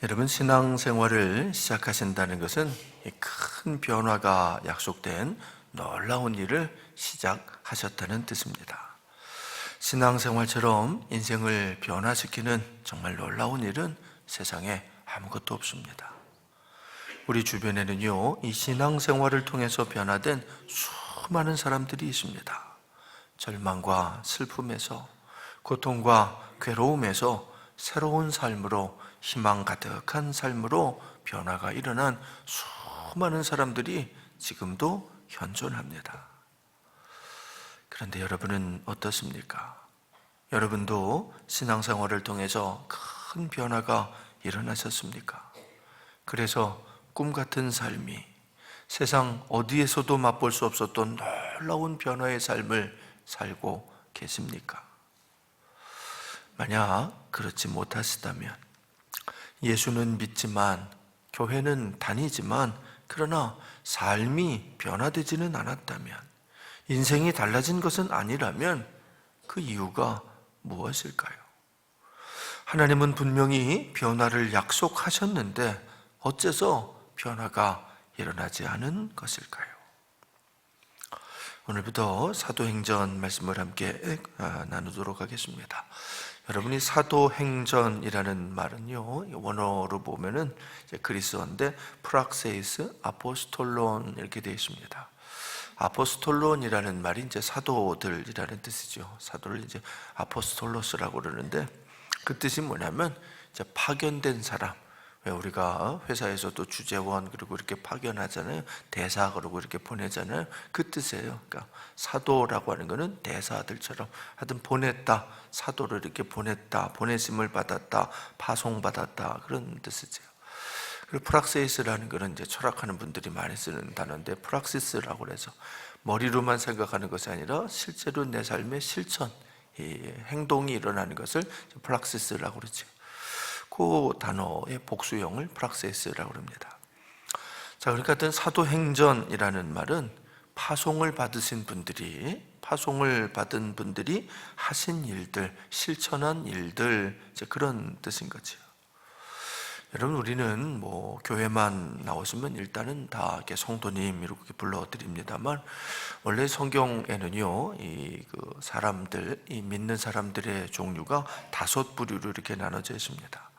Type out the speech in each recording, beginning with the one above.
여러분, 신앙생활을 시작하신다는 것은 큰 변화가 약속된 놀라운 일을 시작하셨다는 뜻입니다. 신앙생활처럼 인생을 변화시키는 정말 놀라운 일은 세상에 아무것도 없습니다. 우리 주변에는요, 이 신앙생활을 통해서 변화된 수많은 사람들이 있습니다. 절망과 슬픔에서, 고통과 괴로움에서 새로운 삶으로, 희망 가득한 삶으로 변화가 일어난 수많은 사람들이 지금도 현존합니다. 그런데 여러분은 어떻습니까? 여러분도 신앙생활을 통해서 큰 변화가 일어나셨습니까? 그래서 꿈같은 삶이, 세상 어디에서도 맛볼 수 없었던 놀라운 변화의 삶을 살고 계십니까? 만약 그렇지 못하시다면, 예수는 믿지만, 교회는 다니지만, 그러나 삶이 변화되지는 않았다면, 인생이 달라진 것은 아니라면 그 이유가 무엇일까요? 하나님은 분명히 변화를 약속하셨는데 어째서 변화가 일어나지 않은 것일까요? 오늘부터 사도행전 말씀을 함께 나누도록 하겠습니다. 여러분이 사도행전이라는 말은요, 원어로 보면은 그리스어인데 프락세이스, 아포스톨론 이렇게 되어 있습니다. 아포스톨론이라는 말이 이제 사도들이라는 뜻이죠. 사도를 이제 아포스톨로스라고 그러는데 그 뜻이 뭐냐면 이제 파견된 사람. 왜 우리가 회사에서도 주재원 그리고 이렇게 파견하잖아요. 대사 그러고 이렇게 보내잖아요. 그 뜻이에요. 그러니까 사도라고 하는 거는 대사들처럼 하여튼 보냈다, 사도를 이렇게 보냈다, 보내심을 받았다, 파송받았다 그런 뜻이죠. 그리고 프락세이스라는 거는 이제 철학하는 분들이 많이 쓰는 단어인데 프락시스라고 해서 머리로만 생각하는 것이 아니라 실제로 내 삶의 실천, 이 행동이 일어나는 것을 프락시스라고 그러죠. 그 단어의 복수형을 프락세스라고 합니다. 자, 그러니까 어떤 사도행전이라는 말은 파송을 받은 분들이 하신 일들, 실천한 일들, 그런 뜻인 거죠. 여러분, 우리는 뭐 교회만 나오시면 일단은 다 이렇게 성도님 이렇게 불러드립니다만, 원래 성경에는요, 이 믿는 사람들의 종류가 5부류로 이렇게 나눠져 있습니다.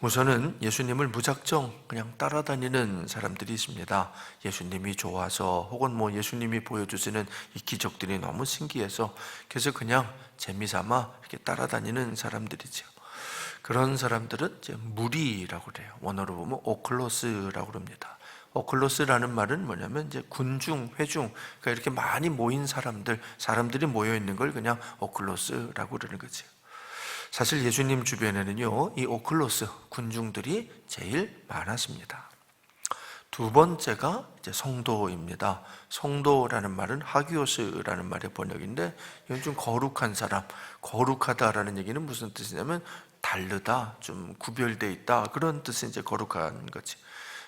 우선은 예수님을 무작정 그냥 따라다니는 사람들이 있습니다. 예수님이 좋아서, 혹은 뭐 예수님이 보여주시는 이 기적들이 너무 신기해서, 그래서 그냥 재미삼아 이렇게 따라다니는 사람들이죠. 그런 사람들은 이제 무리라고 그래요. 원어로 보면 오클로스라고 합니다. 오클로스라는 말은 뭐냐면 이제 군중, 회중, 그러니까 이렇게 많이 모인 사람들이 모여 있는 걸 그냥 오클로스라고 그러는 거죠. 사실 예수님 주변에는요, 이 오클로스 군중들이 제일 많았습니다. 두 번째가 이제 성도입니다. 성도라는 말은 하기오스라는 말의 번역인데, 이건 좀 거룩한 사람, 거룩하다라는 얘기는 무슨 뜻이냐면 다르다, 좀 구별되어 있다, 그런 뜻이 이제 거룩한 거지.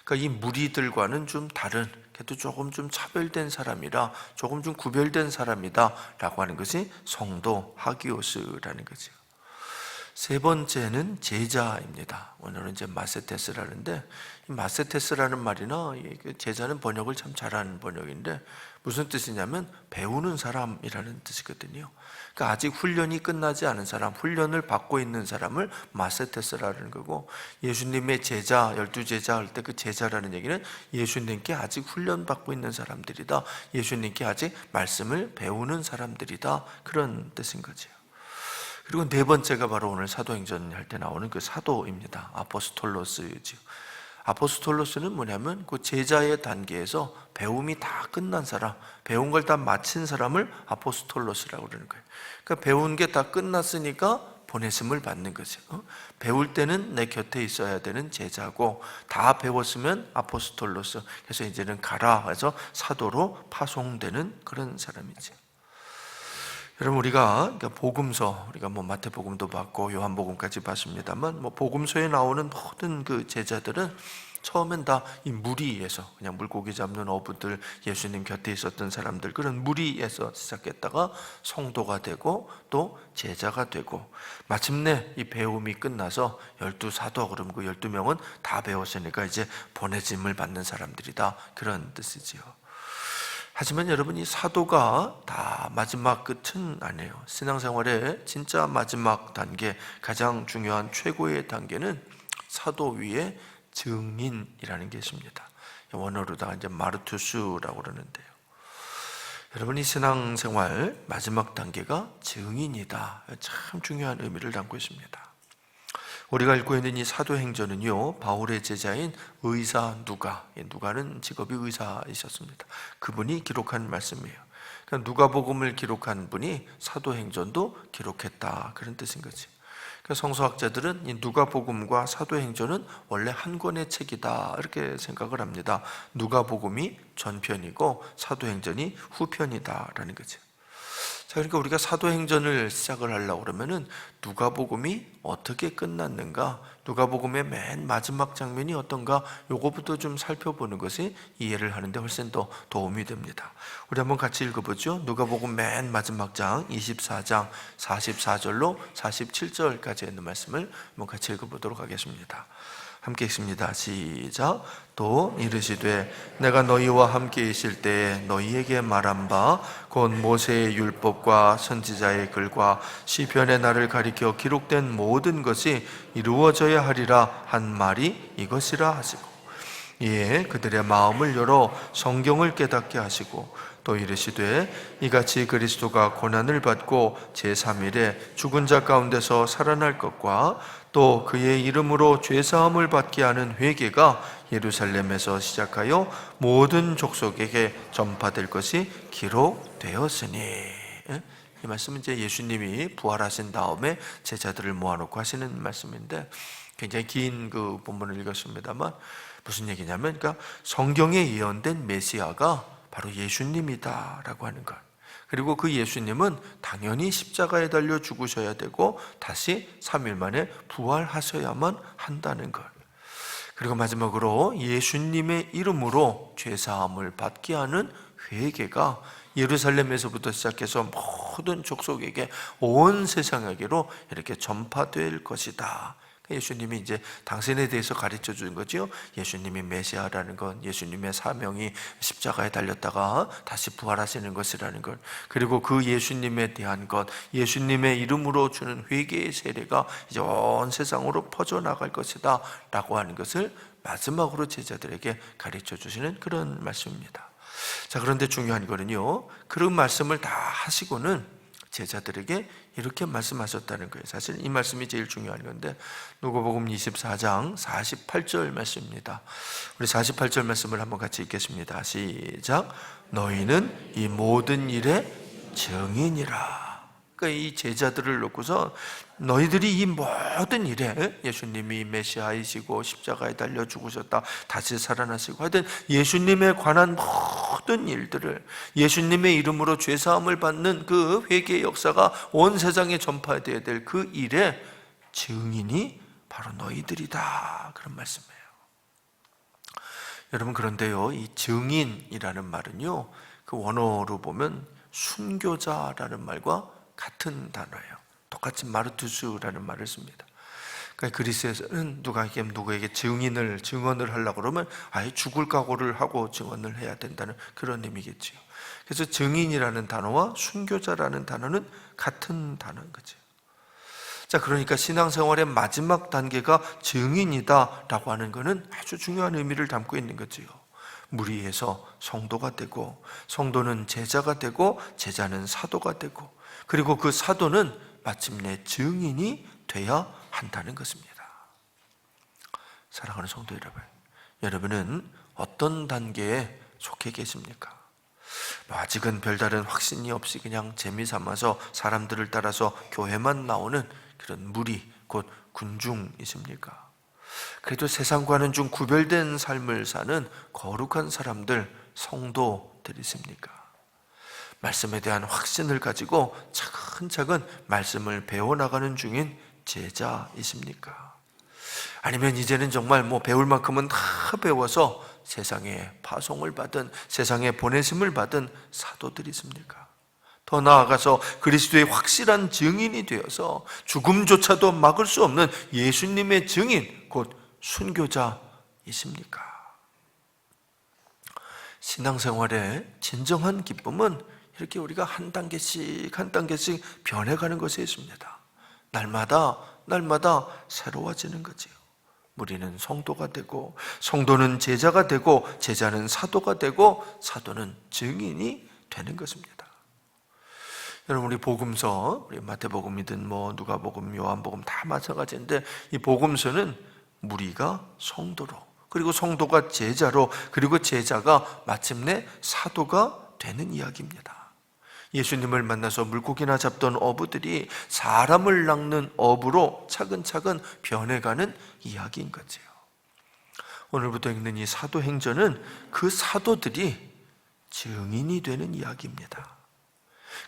그러니까 이 무리들과는 좀 다른, 그래도 조금 좀 차별된 사람이라, 조금 좀 구별된 사람이다라고 하는 것이 성도 하기오스라는 거죠. 세 번째는 제자입니다. 오늘은 이제 마세테스라는데, 이 마세테스라는 말이나 제자는 번역을 참 잘하는 번역인데, 무슨 뜻이냐면 배우는 사람이라는 뜻이거든요. 그러니까 아직 훈련이 끝나지 않은 사람, 훈련을 받고 있는 사람을 마세테스라는 거고, 예수님의 제자, 12제자 할 때 그 제자라는 얘기는 예수님께 아직 훈련받고 있는 사람들이다, 예수님께 아직 말씀을 배우는 사람들이다, 그런 뜻인 거죠. 그리고 네 번째가 바로 오늘 사도행전 할 때 나오는 그 사도입니다. 아포스톨로스죠. 아포스톨로스는 뭐냐면 그 제자의 단계에서 배움이 다 끝난 사람, 배운 걸 다 마친 사람을 아포스톨로스라고 그러는 거예요. 그러니까 배운 게 다 끝났으니까 보내심을 받는 거죠. 배울 때는 내 곁에 있어야 되는 제자고, 다 배웠으면 아포스톨로스, 그래서 이제는 가라 해서 사도로 파송되는 그런 사람이죠. 여러분, 우리가 복음서, 우리가 뭐 마태복음도 봤고 요한복음까지 봤습니다만, 뭐 복음서에 나오는 모든 그 제자들은 처음엔 다 이 무리에서, 그냥 물고기 잡는 어부들, 예수님 곁에 있었던 사람들, 그런 무리에서 시작했다가 성도가 되고 또 제자가 되고, 마침내 이 배움이 끝나서 12사도, 그럼 그 12명은 다 배웠으니까 이제 보내짐을 받는 사람들이다, 그런 뜻이지요. 하지만 여러분, 이 사도가 다 마지막 끝은 아니에요. 신앙생활의 진짜 마지막 단계, 가장 중요한 최고의 단계는 사도 위에 증인이라는 게 있습니다. 원어로다가 이제 마르투스라고 그러는데요. 여러분, 이 신앙생활 마지막 단계가 증인이다. 참 중요한 의미를 담고 있습니다. 우리가 읽고 있는 이 사도행전은요, 바울의 제자인 의사 누가는 직업이 의사이셨습니다. 그분이 기록한 말씀이에요. 그러니까 누가복음을 기록한 분이 사도행전도 기록했다, 그런 뜻인 거지. 그러니까 성서학자들은 이 누가복음과 사도행전은 원래 한 권의 책이다, 이렇게 생각을 합니다. 누가복음이 전편이고 사도행전이 후편이다라는 거죠. 자, 그러니까 우리가 사도행전을 시작을 하려고 그러면은 누가복음이 어떻게 끝났는가, 누가복음의 맨 마지막 장면이 어떤가, 요거부터 좀 살펴보는 것이 이해를 하는데 훨씬 더 도움이 됩니다. 우리 한번 같이 읽어보죠. 누가복음 맨 마지막 장 24장 44절로 47절까지 있는 말씀을 한번 같이 읽어보도록 하겠습니다. 함께 읽습니다. 시작. 또 이르시되 내가 너희와 함께 있을 때에 너희에게 말한 바 곧 모세의 율법과 선지자의 글과 시편의 나를 가리켜 기록된 모든 것이 이루어져야 하리라 한 말이 이것이라 하시고, 이에 그들의 마음을 열어 성경을 깨닫게 하시고, 또 이르시되 이같이 그리스도가 고난을 받고 제3일에 죽은 자 가운데서 살아날 것과 또 그의 이름으로 죄사함을 받게 하는 회개가 예루살렘에서 시작하여 모든 족속에게 전파될 것이 기록되었으니. 이 말씀은 이제 예수님이 부활하신 다음에 제자들을 모아놓고 하시는 말씀인데, 굉장히 긴 그 본문을 읽었습니다만 무슨 얘기냐면, 그러니까 성경에 예언된 메시아가 바로 예수님이다라고 하는 것, 그리고 그 예수님은 당연히 십자가에 달려 죽으셔야 되고 다시 3일 만에 부활하셔야만 한다는 것, 그리고 마지막으로 예수님의 이름으로 죄사함을 받게 하는 회개가 예루살렘에서부터 시작해서 모든 족속에게, 온 세상에게로 이렇게 전파될 것이다. 예수님이 이제 당신에 대해서 가르쳐 주는 거죠. 예수님이 메시아라는 것, 예수님의 사명이 십자가에 달렸다가 다시 부활하시는 것이라는 것, 그리고 그 예수님에 대한 것, 예수님의 이름으로 주는 회개의 세례가 이제 온 세상으로 퍼져나갈 것이다 라고 하는 것을 마지막으로 제자들에게 가르쳐 주시는 그런 말씀입니다. 자, 그런데 중요한 거는요, 그런 말씀을 다 하시고는 제자들에게 이렇게 말씀하셨다는 거예요. 사실 이 말씀이 제일 중요한 건데, 누가복음 24장 48절 말씀입니다. 우리 48절 말씀을 한번 같이 읽겠습니다. 시작. 너희는 이 모든 일의 증인이라. 그러니까 이 제자들을 놓고서 너희들이 이 모든 일에, 예수님이 메시아이시고 십자가에 달려 죽으셨다, 다시 살아나시고, 하여튼 예수님에 관한 모든 일들을, 예수님의 이름으로 죄사함을 받는 그 회개의 역사가 온 세상에 전파되어야 될 그 일의 증인이 바로 너희들이다, 그런 말씀이에요. 여러분, 그런데요, 이 증인이라는 말은요, 그 원어로 보면 순교자라는 말과 같은 단어예요. 똑같이 마르투스라는 말을 씁니다. 그러니까 그리스에서는 누구에게 증언을 하려고 그러면 아예 죽을 각오를 하고 증언을 해야 된다는 그런 의미겠지요. 그래서 증인이라는 단어와 순교자라는 단어는 같은 단어인 거죠. 자, 그러니까 신앙생활의 마지막 단계가 증인이다라고 하는 것은 아주 중요한 의미를 담고 있는 거지요. 무리에서 성도가 되고, 성도는 제자가 되고, 제자는 사도가 되고, 그리고 그 사도는 마침내 증인이 돼야 한다는 것입니다. 사랑하는 성도 여러분, 여러분은 어떤 단계에 속해 계십니까? 아직은 별다른 확신이 없이 그냥 재미삼아서 사람들을 따라서 교회만 나오는 그런 무리, 곧 군중이십니까? 그래도 세상과는 좀 구별된 삶을 사는 거룩한 사람들, 성도들이십니까? 말씀에 대한 확신을 가지고 차근차근 말씀을 배워나가는 중인 제자이십니까? 아니면 이제는 정말 뭐 배울 만큼은 다 배워서 세상에 파송을 받은, 세상에 보내심을 받은 사도들이 있습니까? 더 나아가서 그리스도의 확실한 증인이 되어서 죽음조차도 막을 수 없는 예수님의 증인, 곧 순교자이십니까? 신앙생활의 진정한 기쁨은 이렇게 우리가 한 단계씩 한 단계씩 변해가는 것에 있습니다. 날마다 새로워지는 거지요. 우리는 성도가 되고, 성도는 제자가 되고, 제자는 사도가 되고, 사도는 증인이 되는 것입니다. 여러분, 우리 복음서, 우리 마태복음이든 뭐 누가복음, 요한복음 다 마찬가지인데, 이 복음서는 무리가 성도로, 그리고 성도가 제자로, 그리고 제자가 마침내 사도가 되는 이야기입니다. 예수님을 만나서 물고기나 잡던 어부들이 사람을 낚는 어부로 차근차근 변해가는 이야기인 거지요. 오늘부터 읽는 이 사도행전은 그 사도들이 증인이 되는 이야기입니다.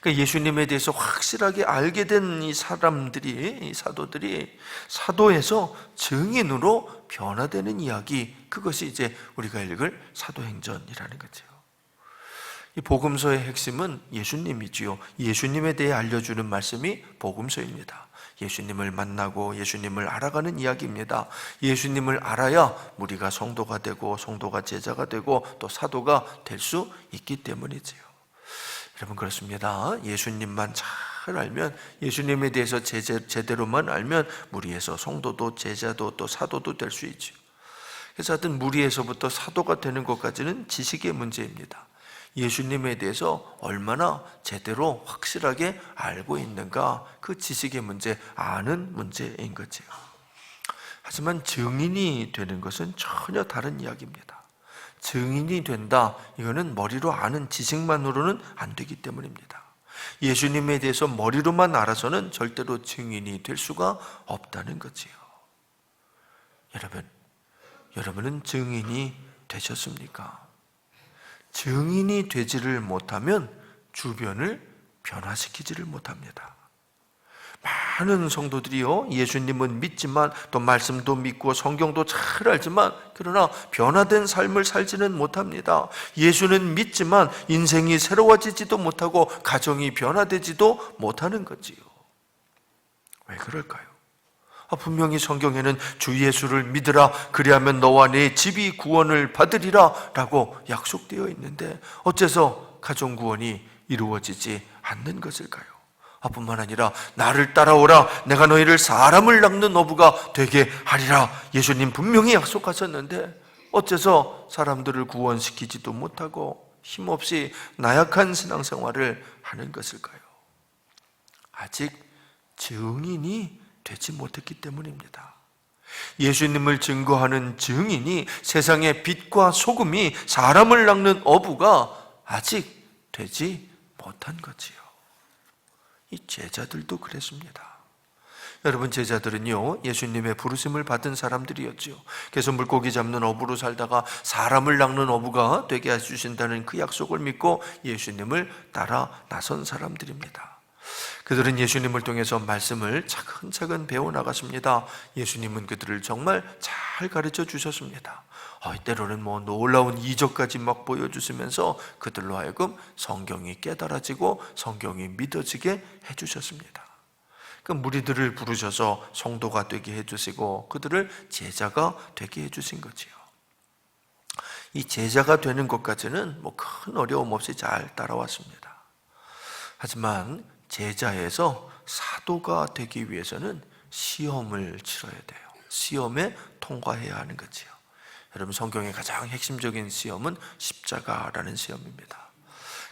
그러니까 예수님에 대해서 확실하게 알게 된 이 사람들이, 이 사도들이 사도에서 증인으로 변화되는 이야기, 그것이 이제 우리가 읽을 사도행전이라는 거죠. 이 복음서의 핵심은 예수님이지요. 예수님에 대해 알려주는 말씀이 복음서입니다. 예수님을 만나고 예수님을 알아가는 이야기입니다. 예수님을 알아야 우리가 성도가 되고, 성도가 제자가 되고, 또 사도가 될 수 있기 때문이지요. 여러분, 그렇습니다. 예수님만 잘 알면, 예수님에 대해서 제대로만 알면 무리에서 성도도 제자도 또 사도도 될 수 있죠. 그래서 하여튼 무리에서부터 사도가 되는 것까지는 지식의 문제입니다. 예수님에 대해서 얼마나 제대로 확실하게 알고 있는가, 그 지식의 문제, 아는 문제인 거죠. 하지만 증인이 되는 것은 전혀 다른 이야기입니다. 증인이 된다, 이거는 머리로 아는 지식만으로는 안 되기 때문입니다. 예수님에 대해서 머리로만 알아서는 절대로 증인이 될 수가 없다는 거지요. 여러분은 증인이 되셨습니까? 증인이 되지를 못하면 주변을 변화시키지를 못합니다. 많은 성도들이요, 예수님은 믿지만 또 말씀도 믿고 성경도 잘 알지만 그러나 변화된 삶을 살지는 못합니다. 예수는 믿지만 인생이 새로워지지도 못하고 가정이 변화되지도 못하는 거지요. 왜 그럴까요? 분명히 성경에는 주 예수를 믿으라, 그리하면 너와 네 집이 구원을 받으리라 라고 약속되어 있는데 어째서 가정 구원이 이루어지지 않는 것일까요? 뿐만 아니라 나를 따라오라, 내가 너희를 사람을 낚는 어부가 되게 하리라, 예수님 분명히 약속하셨는데 어째서 사람들을 구원시키지도 못하고 힘없이 나약한 신앙생활을 하는 것일까요? 아직 증인이 되지 못했기 때문입니다. 예수님을 증거하는 증인이, 세상의 빛과 소금이, 사람을 낚는 어부가 아직 되지 못한 거지요. 이 제자들도 그랬습니다. 여러분, 제자들은요, 예수님의 부르심을 받은 사람들이었죠. 그래서 물고기 잡는 어부로 살다가 사람을 낚는 어부가 되게 해주신다는 그 약속을 믿고 예수님을 따라 나선 사람들입니다. 그들은 예수님을 통해서 말씀을 차근차근 배워나갔습니다. 예수님은 그들을 정말 잘 가르쳐 주셨습니다. 때로는 놀라운 이적까지 막 보여주시면서 그들로 하여금 성경이 깨달아지고 성경이 믿어지게 해주셨습니다. 그 무리들을 부르셔서 성도가 되게 해주시고 그들을 제자가 되게 해주신 거지요. 이 제자가 되는 것까지는 큰 어려움 없이 잘 따라왔습니다. 하지만 제자에서 사도가 되기 위해서는 시험을 치러야 돼요. 시험에 통과해야 하는 거지요. 여러분, 성경의 가장 핵심적인 시험은 십자가라는 시험입니다.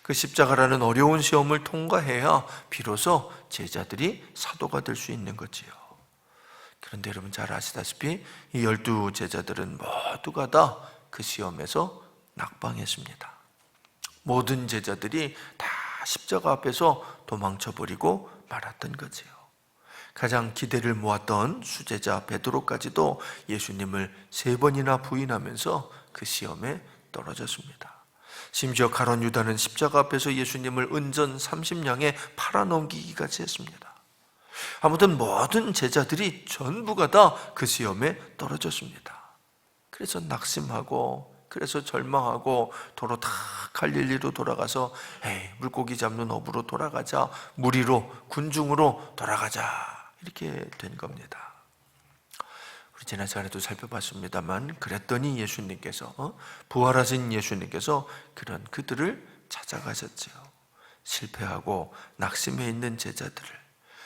그 십자가라는 어려운 시험을 통과해야 비로소 제자들이 사도가 될 수 있는 거지요. 그런데 여러분 잘 아시다시피 이 12 제자들은 모두가 다 그 시험에서 낙방했습니다. 모든 제자들이 다 십자가 앞에서 도망쳐버리고 말았던 거지요. 가장 기대를 모았던 수제자 베드로까지도 예수님을 3번이나 부인하면서 그 시험에 떨어졌습니다. 심지어 가룟 유다는 십자가 앞에서 예수님을 은전 30냥에 팔아넘기기까지 했습니다. 아무튼 모든 제자들이 전부가 다 그 시험에 떨어졌습니다. 그래서 낙심하고, 그래서 절망하고 도로 다 갈릴리로 돌아가서 에이, 물고기 잡는 어부로 돌아가자, 무리로, 군중으로 돌아가자, 이렇게 된 겁니다. 우리 지난 시간에도 살펴봤습니다만, 그랬더니 예수님께서 부활하신 예수님께서 그런 그들을 찾아가셨죠. 실패하고 낙심해 있는 제자들을,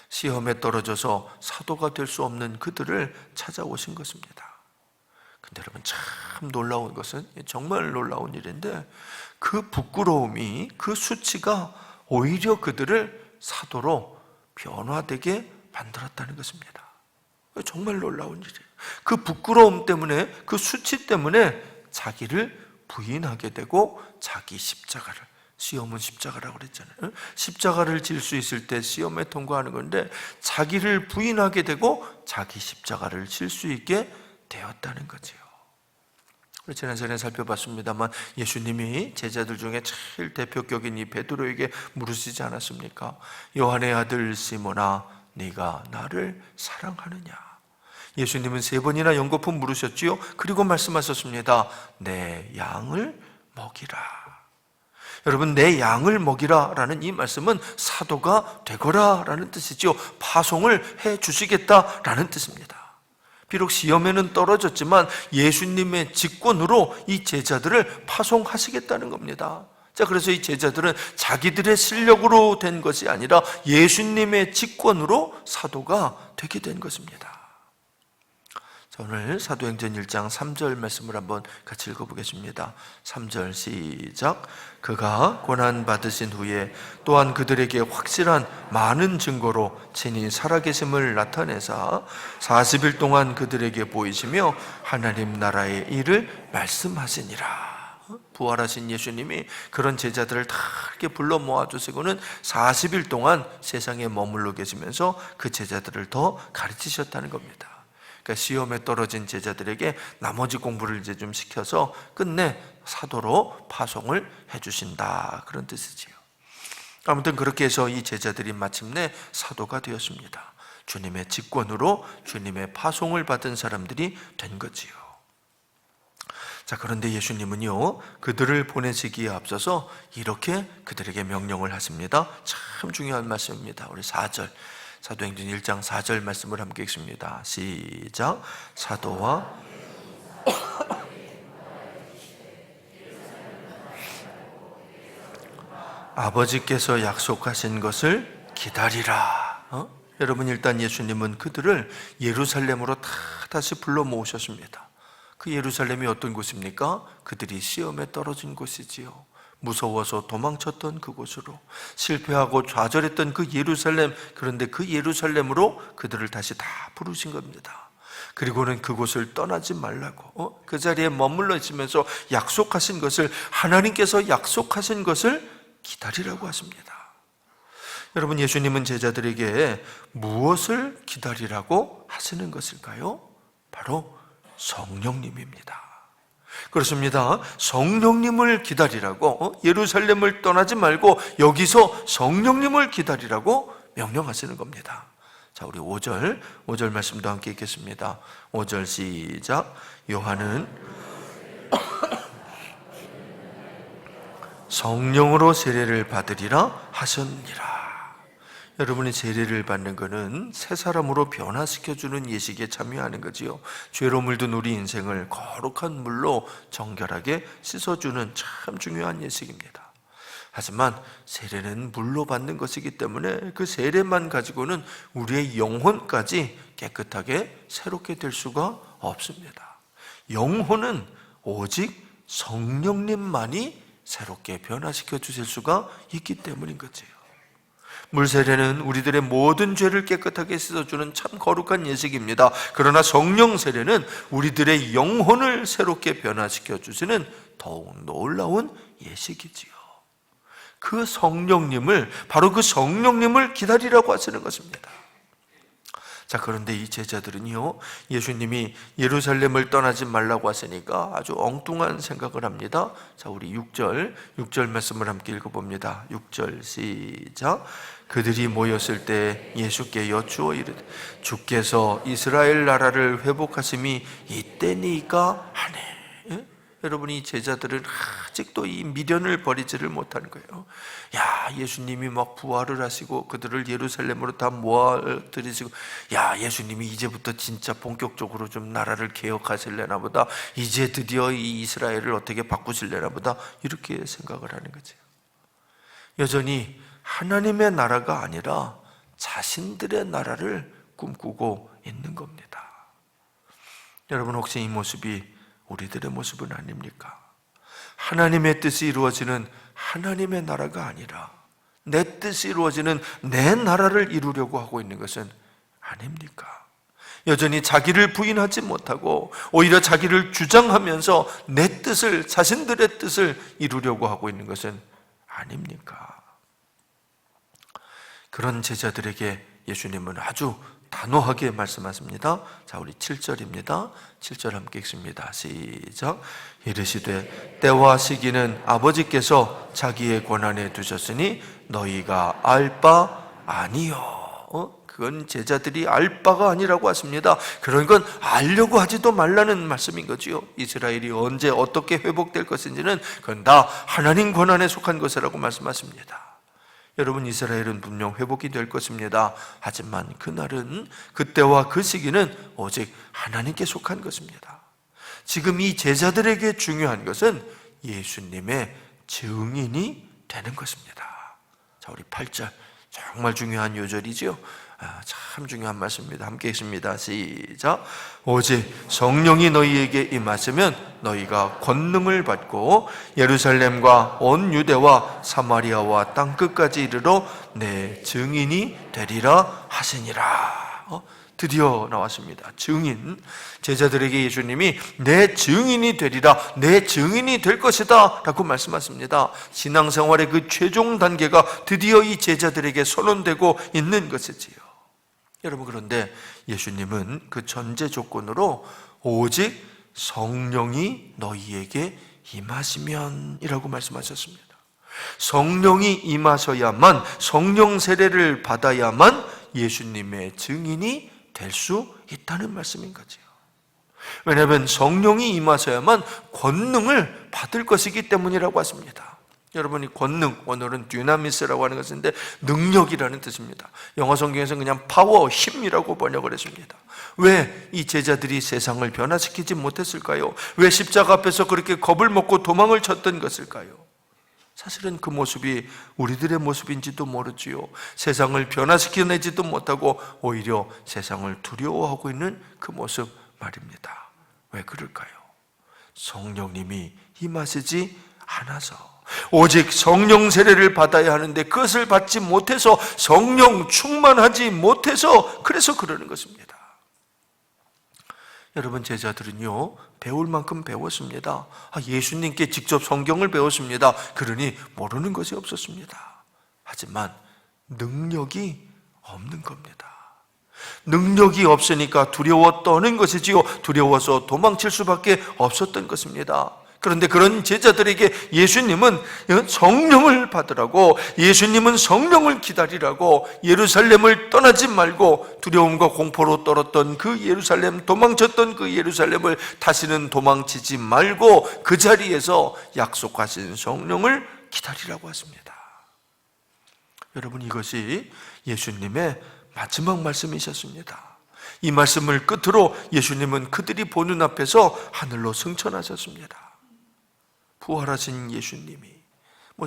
시험에 떨어져서 사도가 될 수 없는 그들을 찾아오신 것입니다. 근데 여러분, 참 놀라운 것은, 정말 놀라운 일인데, 그 부끄러움이, 그 수치가 오히려 그들을 사도로 변화되게 만들었다는 것입니다. 정말 놀라운 일이에요. 그 부끄러움 때문에, 그 수치 때문에 자기를 부인하게 되고, 자기 십자가를, 시험은 십자가라고 그랬잖아요. 십자가를 질 수 있을 때 시험에 통과하는 건데, 자기를 부인하게 되고 자기 십자가를 질 수 있게 되었다는 거지요. 지난 시간에 살펴봤습니다만, 예수님이 제자들 중에 제일 대표격인 이 베드로에게 물으시지 않았습니까? 요한의 아들 시몬아, 네가 나를 사랑하느냐? 예수님은 3번이나 연거푸 물으셨지요. 그리고 말씀하셨습니다. 내 양을 먹이라. 여러분, 내 양을 먹이라 라는 이 말씀은 사도가 되거라 라는 뜻이죠. 파송을 해 주시겠다 라는 뜻입니다. 비록 시험에는 떨어졌지만 예수님의 직권으로 이 제자들을 파송하시겠다는 겁니다. 자, 그래서 이 제자들은 자기들의 실력으로 된 것이 아니라 예수님의 직권으로 사도가 되게 된 것입니다. 자, 오늘 사도행전 1장 3절 말씀을 한번 같이 읽어보겠습니다. 3절 시작. 그가 고난 받으신 후에 또한 그들에게 확실한 많은 증거로 친히 살아계심을 나타내사 40일 동안 그들에게 보이시며 하나님 나라의 일을 말씀하시니라. 부활하신 예수님이 그런 제자들을 다 이렇게 불러 모아주시고는 40일 동안 세상에 머물러 계시면서 그 제자들을 더 가르치셨다는 겁니다. 그러니까 시험에 떨어진 제자들에게 나머지 공부를 이제 좀 시켜서 끝내 사도로 파송을 해주신다, 그런 뜻이지요. 아무튼 그렇게 해서 이 제자들이 마침내 사도가 되었습니다. 주님의 직권으로 주님의 파송을 받은 사람들이 된 거지요. 자, 그런데 예수님은요, 그들을 보내시기에 앞서서 이렇게 그들에게 명령을 하십니다. 참 중요한 말씀입니다. 우리 4절, 사도행전 1장 4절 말씀을 함께 읽습니다. 시작. 사도와 아버지께서 약속하신 것을 기다리라. 여러분, 일단 예수님은 그들을 예루살렘으로 다시 불러 모으셨습니다. 그 예루살렘이 어떤 곳입니까? 그들이 시험에 떨어진 곳이지요. 무서워서 도망쳤던 그곳으로, 실패하고 좌절했던 그 예루살렘, 그런데 그 예루살렘으로 그들을 다시 다 부르신 겁니다. 그리고는 그곳을 떠나지 말라고, 그 자리에 머물러 있으면서 약속하신 것을, 하나님께서 약속하신 것을 기다리라고 하십니다. 여러분, 예수님은 제자들에게 무엇을 기다리라고 하시는 것일까요? 바로 성령님입니다. 그렇습니다. 성령님을 기다리라고, 예루살렘을 떠나지 말고 여기서 성령님을 기다리라고 명령하시는 겁니다. 자, 우리 5절 말씀도 함께 읽겠습니다. 5절 시작. 요한은 성령으로 세례를 받으리라 하셨니라. 여러분이 세례를 받는 것은 새 사람으로 변화시켜주는 예식에 참여하는 거지요. 죄로 물든 우리 인생을 거룩한 물로 정결하게 씻어주는 참 중요한 예식입니다. 하지만 세례는 물로 받는 것이기 때문에 그 세례만 가지고는 우리의 영혼까지 깨끗하게 새롭게 될 수가 없습니다. 영혼은 오직 성령님만이 새롭게 변화시켜 주실 수가 있기 때문인 거지요. 물세례는 우리들의 모든 죄를 깨끗하게 씻어주는 참 거룩한 예식입니다. 그러나 성령 세례는 우리들의 영혼을 새롭게 변화시켜 주시는 더욱 놀라운 예식이지요. 그 성령님을, 바로 그 성령님을 기다리라고 하시는 것입니다. 자, 그런데 이 제자들은요, 예수님이 예루살렘을 떠나지 말라고 하시니까 아주 엉뚱한 생각을 합니다. 자, 우리 6절 말씀을 함께 읽어봅니다. 6절 시작. 그들이 모였을 때 예수께 여쭈어 이르되 주께서 이스라엘 나라를 회복하심이 이때니까 하네. 예? 여러분, 이 제자들은 아직도 이 미련을 버리지를 못하는 거예요. 야, 예수님이 막 부활을 하시고 그들을 예루살렘으로 다 모아들이시고, 야, 예수님이 이제부터 진짜 본격적으로 좀 나라를 개혁하실래나 보다, 이제 드디어 이 이스라엘을 어떻게 바꾸실래나 보다, 이렇게 생각을 하는 거죠. 여전히 하나님의 나라가 아니라 자신들의 나라를 꿈꾸고 있는 겁니다. 여러분, 혹시 이 모습이 우리들의 모습은 아닙니까? 하나님의 뜻이 이루어지는 하나님의 나라가 아니라 내 뜻이 이루어지는 내 나라를 이루려고 하고 있는 것은 아닙니까? 여전히 자기를 부인하지 못하고 오히려 자기를 주장하면서 내 뜻을, 자신들의 뜻을 이루려고 하고 있는 것은 아닙니까? 그런 제자들에게 예수님은 아주 단호하게 말씀하십니다. 자, 우리 7절입니다. 7절 함께 읽습니다. 시작. 이르시되 때와 시기는 아버지께서 자기의 권한에 두셨으니 너희가 알 바 아니요. 그건 제자들이 알 바가 아니라고 하십니다. 그런 건 알려고 하지도 말라는 말씀인 거지요. 이스라엘이 언제 어떻게 회복될 것인지는 그건 다 하나님 권한에 속한 것이라고 말씀하십니다. 여러분, 이스라엘은 분명 회복이 될 것입니다. 하지만 그날은, 그때와 그 시기는 오직 하나님께 속한 것입니다. 지금 이 제자들에게 중요한 것은 예수님의 증인이 되는 것입니다. 자, 우리 8절, 정말 중요한 요절이죠. 참 중요한 말씀입니다. 함께 읽습니다. 시작. 오직 성령이 너희에게 임하시면 너희가 권능을 받고 예루살렘과 온 유대와 사마리아와 땅끝까지 이르러 내 증인이 되리라 하시니라. 드디어 나왔습니다. 증인. 제자들에게 예수님이 내 증인이 되리라, 내 증인이 될 것이다 라고 말씀하십니다. 신앙생활의 그 최종 단계가 드디어 이 제자들에게 선언되고 있는 것이지요. 여러분, 그런데 예수님은 그 전제 조건으로 오직 성령이 너희에게 임하시면 이라고 말씀하셨습니다. 성령이 임하셔야만, 성령 세례를 받아야만 예수님의 증인이 될 수 있다는 말씀인 거죠. 왜냐하면 성령이 임하셔야만 권능을 받을 것이기 때문이라고 하십니다. 여러분, 이 권능, 오늘은 듀나미스라고 하는 것인데 능력이라는 뜻입니다. 영어 성경에서는 그냥 파워, 힘이라고 번역을 했습니다. 왜 이 제자들이 세상을 변화시키지 못했을까요? 왜 십자가 앞에서 그렇게 겁을 먹고 도망을 쳤던 것일까요? 사실은 그 모습이 우리들의 모습인지도 모르지요. 세상을 변화시켜내지도 못하고 오히려 세상을 두려워하고 있는 그 모습 말입니다. 왜 그럴까요? 성령님이 임하시지 않아서, 오직 성령 세례를 받아야 하는데 그것을 받지 못해서, 성령 충만하지 못해서, 그래서 그러는 것입니다. 여러분, 제자들은요, 배울 만큼 배웠습니다. 예수님께 직접 성경을 배웠습니다. 그러니 모르는 것이 없었습니다. 하지만 능력이 없는 겁니다. 능력이 없으니까 두려워 떠는 것이지요. 두려워서 도망칠 수밖에 없었던 것입니다. 그런데 그런 제자들에게 예수님은 성령을 받으라고, 예수님은 성령을 기다리라고, 예루살렘을 떠나지 말고 두려움과 공포로 떨었던 그 예루살렘, 도망쳤던 그 예루살렘을 다시는 도망치지 말고 그 자리에서 약속하신 성령을 기다리라고 하십니다. 여러분, 이것이 예수님의 마지막 말씀이셨습니다. 이 말씀을 끝으로 예수님은 그들이 보는 앞에서 하늘로 승천하셨습니다. 부활하신 예수님이,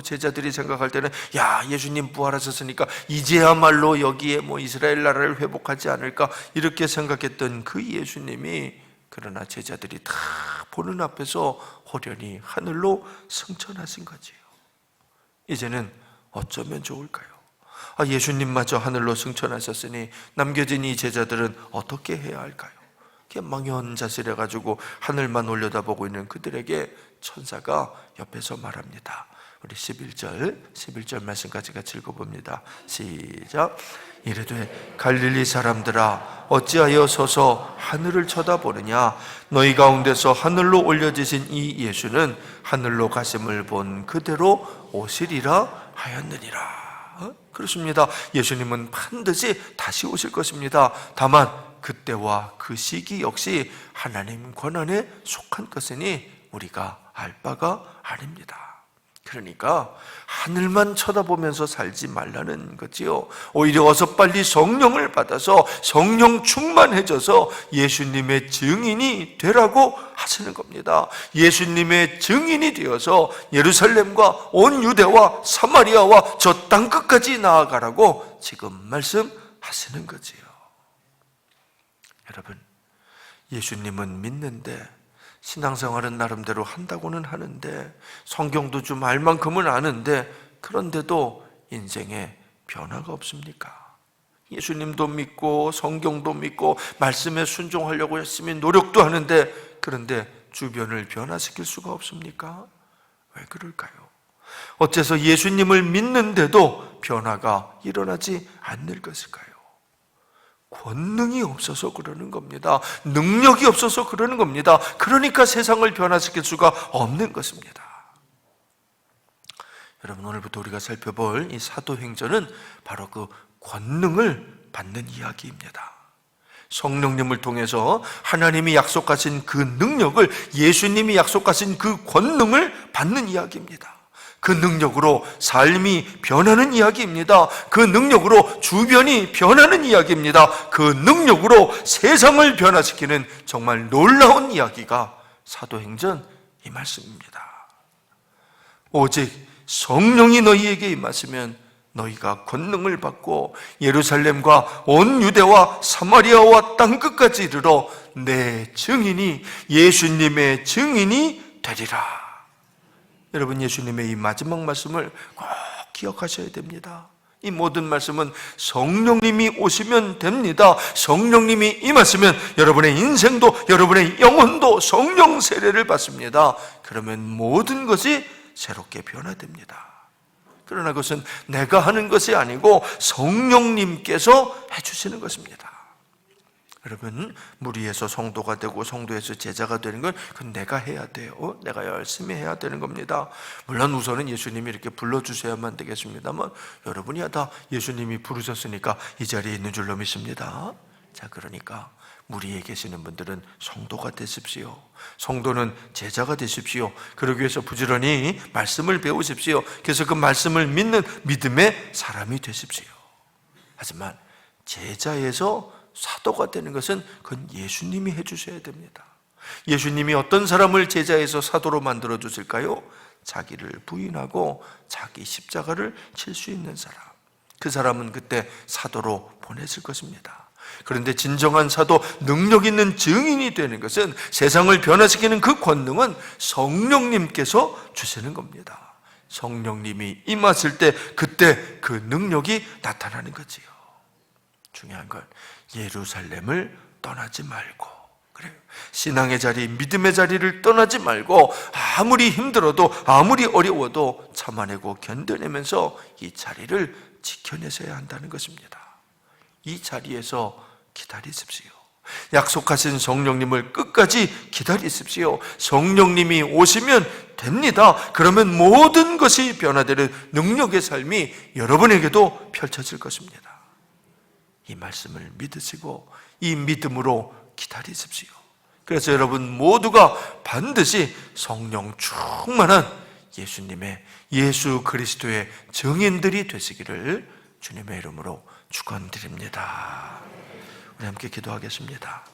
제자들이 생각할 때는 야, 예수님 부활하셨으니까 이제야말로 여기에 이스라엘 나라를 회복하지 않을까, 이렇게 생각했던 그 예수님이, 그러나 제자들이 다 보는 앞에서 호련히 하늘로 승천하신 거지요. 이제는 어쩌면 좋을까요? 예수님마저 하늘로 승천하셨으니 남겨진 이 제자들은 어떻게 해야 할까요? 망연자실해가지고 하늘만 올려다보고 있는 그들에게 천사가 옆에서 말합니다. 우리 11절 말씀까지 같이 읽어봅니다. 시작. 이르되 갈릴리 사람들아 어찌하여 서서 하늘을 쳐다보느냐 너희 가운데서 하늘로 올려지신 이 예수는 하늘로 가심을 본 그대로 오시리라 하였느니라. 그렇습니다. 예수님은 반드시 다시 오실 것입니다. 다만 그때와 그 시기 역시 하나님 권한에 속한 것이니 우리가 알 바가 아닙니다. 그러니까 하늘만 쳐다보면서 살지 말라는 거지요. 오히려 어서 빨리 성령을 받아서 성령 충만해져서 예수님의 증인이 되라고 하시는 겁니다. 예수님의 증인이 되어서 예루살렘과 온 유대와 사마리아와 저 땅끝까지 나아가라고 지금 말씀하시는 거지요. 여러분, 예수님은 믿는데 신앙생활은 나름대로 한다고는 하는데 성경도 좀 알 만큼은 아는데 그런데도 인생에 변화가 없습니까? 예수님도 믿고 성경도 믿고 말씀에 순종하려고 열심히 노력도 하는데 그런데 주변을 변화시킬 수가 없습니까? 왜 그럴까요? 어째서 예수님을 믿는데도 변화가 일어나지 않는 것일까요? 권능이 없어서 그러는 겁니다. 능력이 없어서 그러는 겁니다. 그러니까 세상을 변화시킬 수가 없는 것입니다. 여러분, 오늘부터 우리가 살펴볼 이 사도행전은 바로 그 권능을 받는 이야기입니다. 성령님을 통해서 하나님이 약속하신 그 능력을, 예수님이 약속하신 그 권능을 받는 이야기입니다. 그 능력으로 삶이 변하는 이야기입니다. 그 능력으로 주변이 변하는 이야기입니다. 그 능력으로 세상을 변화시키는 정말 놀라운 이야기가 사도행전 이 말씀입니다. 오직 성령이 너희에게 임하시면 너희가 권능을 받고 예루살렘과 온 유대와 사마리아와 땅끝까지 이르러 내 증인이, 예수님의 증인이 되리라. 여러분, 예수님의 이 마지막 말씀을 꼭 기억하셔야 됩니다. 이 모든 말씀은 성령님이 오시면 됩니다. 성령님이 임하시면 여러분의 인생도 여러분의 영혼도 성령 세례를 받습니다. 그러면 모든 것이 새롭게 변화됩니다. 그러나 그것은 내가 하는 것이 아니고 성령님께서 해주시는 것입니다. 여러분, 무리에서 성도가 되고 성도에서 제자가 되는 건 그건 내가 해야 돼요. 내가 열심히 해야 되는 겁니다. 물론 우선은 예수님이 이렇게 불러주셔야만 되겠습니다만 여러분이 다 예수님이 부르셨으니까 이 자리에 있는 줄로 믿습니다. 자, 그러니까 무리에 계시는 분들은 성도가 되십시오. 성도는 제자가 되십시오. 그러기 위해서 부지런히 말씀을 배우십시오. 그래서 그 말씀을 믿는 믿음의 사람이 되십시오. 하지만 제자에서 사도가 되는 것은 그건 예수님이 해주셔야 됩니다. 예수님이 어떤 사람을 제자에서 사도로 만들어 주실까요? 자기를 부인하고 자기 십자가를 칠 수 있는 사람, 그 사람은 그때 사도로 보내실 것입니다. 그런데 진정한 사도, 능력 있는 증인이 되는 것은, 세상을 변화시키는 그 권능은 성령님께서 주시는 겁니다. 성령님이 임하실 때 그때 그 능력이 나타나는 거지요. 중요한 건 예루살렘을 떠나지 말고, 그래요, 신앙의 자리, 믿음의 자리를 떠나지 말고 아무리 힘들어도 아무리 어려워도 참아내고 견뎌내면서 이 자리를 지켜내셔야 한다는 것입니다. 이 자리에서 기다리십시오. 약속하신 성령님을 끝까지 기다리십시오. 성령님이 오시면 됩니다. 그러면 모든 것이 변화되는 능력의 삶이 여러분에게도 펼쳐질 것입니다. 이 말씀을 믿으시고 이 믿음으로 기다리십시오. 그래서 여러분 모두가 반드시 성령 충만한 예수님의, 예수 그리스도의 증인들이 되시기를 주님의 이름으로 축원드립니다. 우리 함께 기도하겠습니다.